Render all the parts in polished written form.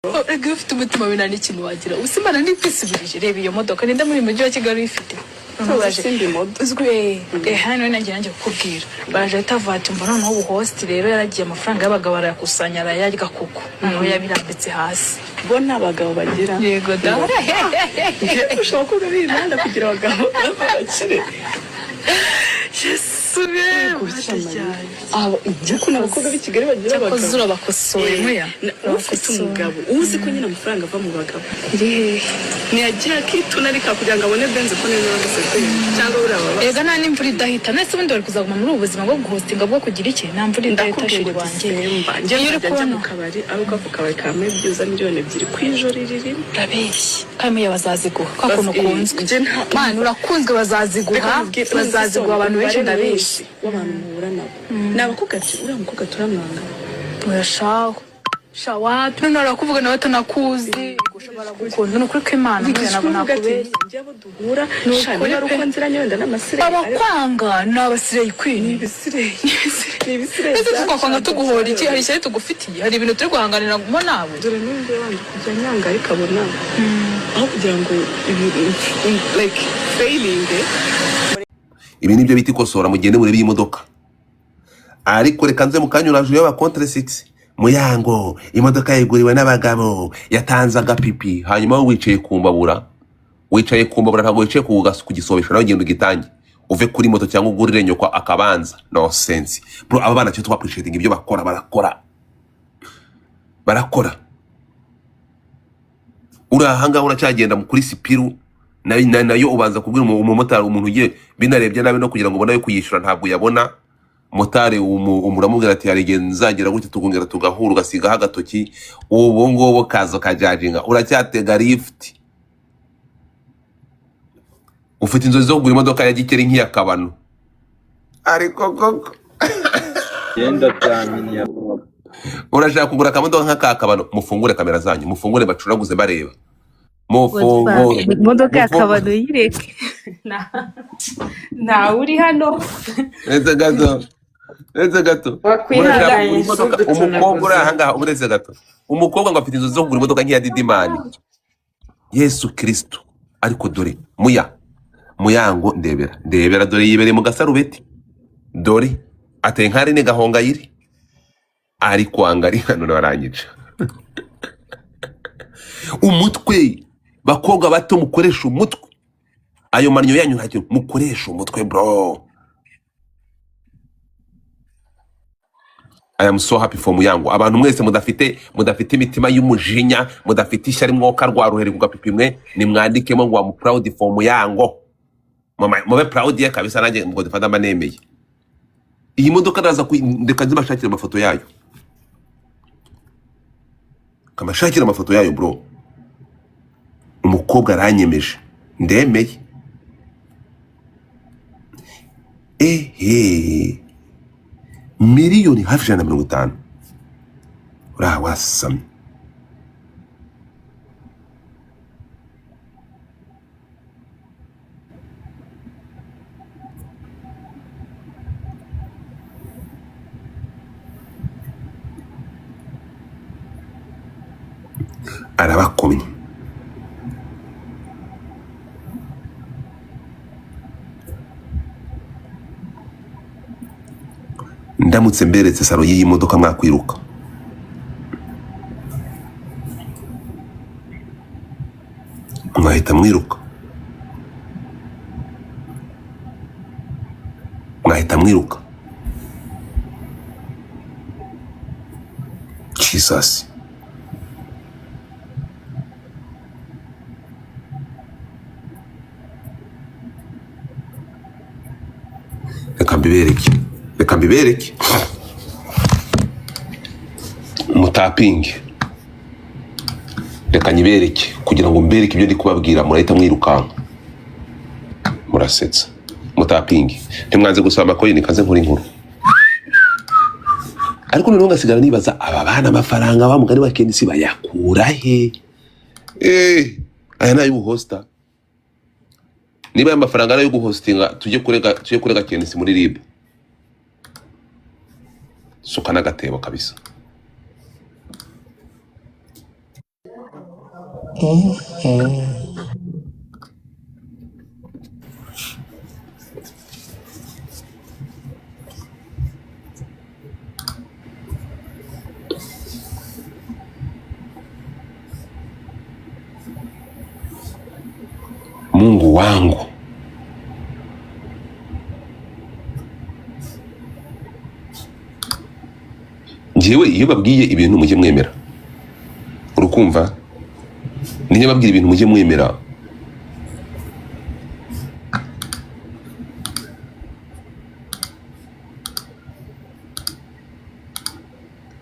Ega ufite umutima w'inani ikintu wagira usimana n'ikwisubirije reba iyo modoka ninde muri mujyi wa Kigali ifite uzwe hano nanjye kukubwira baje tavati mbona no ubuhost rero yaragiye amafaranga y'abagabo barayakusanya arayarya kuko noneho yabirambitse hasi bona abagabo bagira yego da ushaka ko biranda kugira abagabo bakire Igihugu n'abakobwa b'i Kigali bagira abagabo kuzura bakosoye muya ufite umugabo uzi ko nyine amafaranga ava mu bagabo ni yagiye akitunarika kugira ngo abone benze ko neza bagasete cyangwa buraba ega nta n'imvura idahita nese ubundi bari kuzaguma muri ubu buzima bwo guhostinga bwo kugira iki nta mvura idahita shiri wanjye iyo uri kubona mu kabari aruka ku kabari kamwe byiza miliyoni 2 kwijoro ririmo urabeshye kamwe bazaziguha kakuntu kunzwe man urakunzwe bazaziguha abantu benshi ndabishi w'abantu muhura nabo nabakobwa ati uriya mukobwa turamwanga urashaho shawa tunora kuvuga nawe tanakuzi gushobora gukunda n'ukuri kw'Imana mwe nabo nakubeshye njyabo duhura n'ukuri ari uko nziranye wenda n'amasire abakwanga n'abasire queen n'ibisire ese tukwanga tuguhora iki hari cyari tugufitiye hari ibintu turi guhanganira mo nabo dore n'inde wandi kujya nyanga ariko abona aho kugira ngo like failing ibi nibyo biti kosora mugende muri imodoka ariko reka nze mukanyuraje y'aba contre 6 muyango imodoka yeguriwe n'abagabo yatanze agapipi hanyuma wicaye kumbabura ntabwo wicaye kugisobesha nawe genda ugitange uve kuri moto cyangwa ugurire nyoko akabanza no sense bro aba bana cyo appreciating ibyo barakora urahanga uracyagenda kuri sipiru nayo ubanza kubwira umumotari umuntu ugiye binarebye nabe no kugira ngo ubone yo kuyishura ntabwo yabona motari umuramubwira ati nzagera gutya tukongera tugahura ugasigaho agatoki ubu ngobo kazo kajajinga uracyatega lift ufite inzozi zo kugura imodoka ya gikeri nk'iyakabano ariko koko yenda byamenya urashaka kugura akamodoka nk'akakabano mufungure kamera zanyu mufungure bacuraguze bareba mufungure imodoka yakabano yireke nta uri hano Eze gato umukobwa uri ahangaha uretse gato umukobwa ngo afite inzozi zo kugura imodoka nk'iya Didimani Yesu Kristo ariko dore muyango ndebera dore yibereye mu gasarubeti dore ateye nkari ne gahonga yiri ariko angari hano naranyica umutwe bakobwa bato mukoresha umutwe ayo manyo yanyu ntacyo mukoresha umutwe bro. I am so happy for muyango abantu mwese mudafite imitima y'umujinya mudafite ishyari mwoka rwa ruheri kugapipimwe nimwandikemo ngo am proud for muyango mube proud ye kabisa nanjye ngo dufata manemeye iyi modoka ndaza ndeka nzibashakira amafoto yayo kamashakira amafoto yayo bro umukobwa aranyemeje ndemeye miliyoni hafi 150 ura wasamye arabakomye ndamutse mberetse saro y'iyi modoka mwakwiruka mwahita mwiruka Jesus reka mbibereke mutapingi reka nyibereke kugira ngo mbereke ibyo ndi kubabwira murahita mwirukanka murasetsa mutapingi ntimwanze gusaba akoyini kaze nkuri nkuru ariko noneho ngasigara nibaza aba bana amafaranga bamugani wa Kenisi bayakura he aya nayo ubuhosta niba amafaranga ari yo guhostinga tujye kurega Kenisi muri RIB suka n'agatebo kabisa. Mungu wangu. Njyewe iyo babwiye ibintu mujye mwemera. Urukumva? Niyo babwira ibintu mujye mwemera.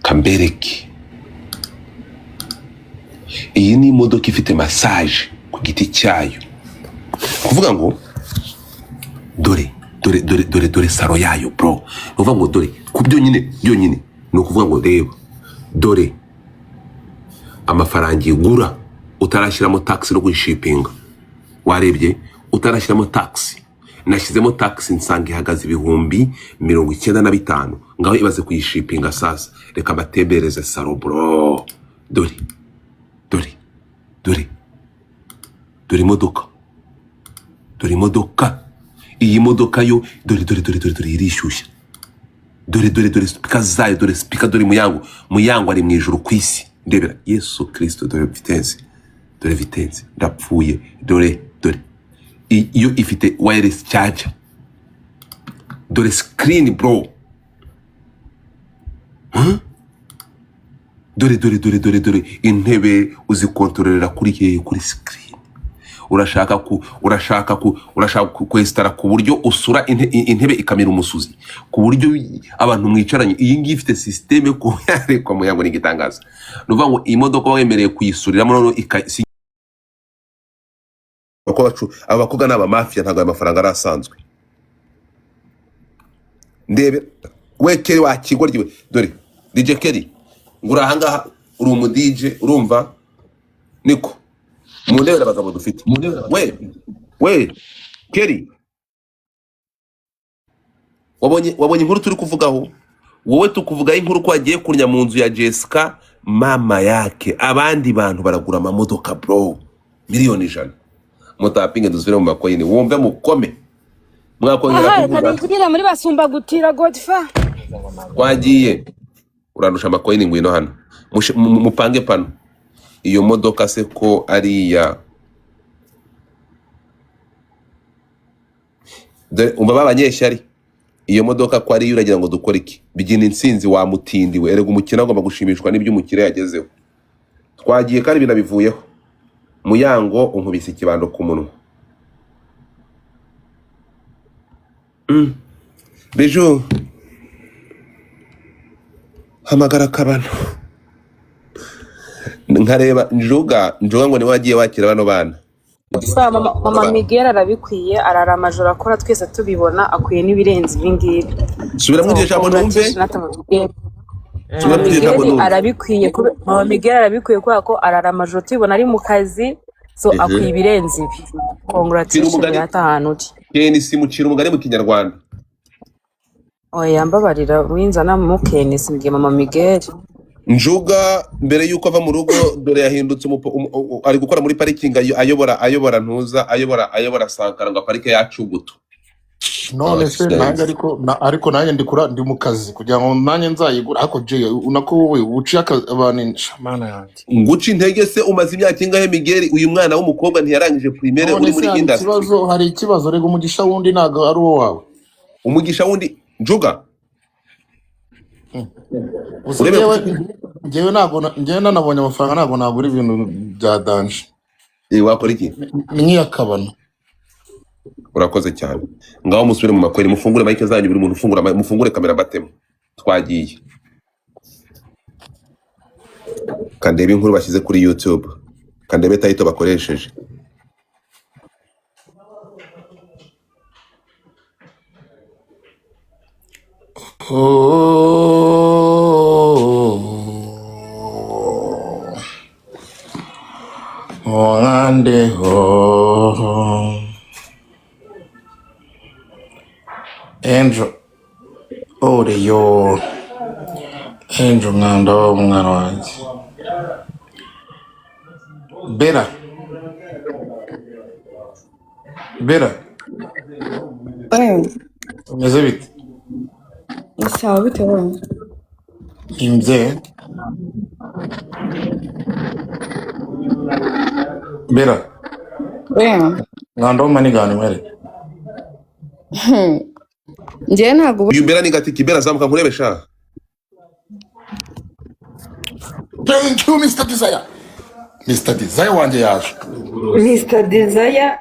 Kambereke. Iyi ni imodoka ifite massage ku giti cyayo. Kuvuga ngo dore saro yayo bro. Uvuga ngo dore ku byonyine ni ukuvuga ngo reba dore amafaranga igura utarashyiramo tax no kuyishipinga. Warebye utarashyiramo tax, nashyizemo tax nsanga ihagaze 95,000. Ngaho ibaze kuyishipinga sasa. Reka batebereze saro bro. Dore imodoka. Dore imodoka. Iyi modoka yo dore irishyushya. Dore speaker zayo, dore speaker, dore muyango ari mu ijuru kwisi. Ndebera Yesu Kristo, dore vitesse. Ndapfuye. Dore iyo ifite wireless charger. Dore screen bro. Dore intebe uzikontororera kuri screen. Urashaka kwestara ku buryo usura intebe ikamera umusuzi, ku buryo abantu mwicaranye. Iyi ngiyi ifite systeme ko yarekwa muyango n'igitangaza. Nuvuga ngo imodoka wemereye kuyisuriramo none abakobwa n'aba mafia ntago amafaranga arasanzwe. Ndebe wekeri wakigwa ryiwe. Dore DJ Kelly ngura ahangaha uri umu DJ urumva niko mundebera abagabo dufite. We Kelly wabonye inkuru turi kuvugaho. Wowe tukuvugaho inkuru ko agiye kurya mu nzu ya Jessica mama yake. Abandi bantu baragura amamodoka bro $1,000,000. Mutapinge dusubire mu makoyini wumve mukome. Mwakongera kuvuga kugira muri basumba gutira Godfa. Wagiye urandusha amakoyini ngwino hano. Mupange pano. Iyo modoka se ko ari ya umva babanyeshyari. Iyo modoka ko ari uragira ngo dukore iki? Bigina insinzi wa mutindiwe. Erega umukino agomba gushimishwa n'ibyo umukire yagezeho. Twagiye kandi binabivuyeho. Muyango unkubise ikibando ku munwa. Bejo hamagara kabano. Nkareba njuga ngo ni wagiye wakira bano bana. Mama Miguel arabikwiye, arara amajoro akora twese tubibona, akwiye n'ibirenze ibingibi. Subira mu gihe cyabo numve. Arabikwiye Mama Miguel arabikwiye ko arara amajoro tubibona ari mu kazi, so akwiye ibirenze ibi. Congratulations gatanu. Keni simucira umugani mu Kinyarwanda. Oya mbabarira winzana mu Keni simbye Mama Miguel. Njuga mbere yuko ava mu rugo dore yahindutse ari gukora muri parking ayobora ntuza ayobora Sankara ngo parike yacuguto. None se nanjye ariko nanjye ndi mu kazi kugira ngo nanjye nzayigura. Ariko je unako wowe uciye abantu mana yanjye nguci intege se umaze imyaka ingahe Miguel? Uyu mwana w'umukobwa ntiyarangije primaire uri muri industry. Hari ikibazo rego umugisha wundi nago ari wo wawe. Umugisha wundi Njuga Ngewe nanabonye amafaranga ntabwo nagura ibintu bya danje. Wakora iki? Nk'iyakabano. Urakoze cyane. Ngaho musubire mu makweri mufungure mike zanyu buri muntu mufungure kamera batemo. Twagiye. Kandebe inkuru bashyize kuri YouTube. Kandebe title bakoresheje. Andrew Odeyo Andrew mwana wanjye Bera. Bera. Umeze bite? Sawa bite wowe? Imze. Bera. Ngando mani gani mwere? Njye ntabwo uyu mbera ni gatiki bera zamuka nkurebesha. Thank you Mr. Desire. Mr. Desire wanje yaje. Mr. Desire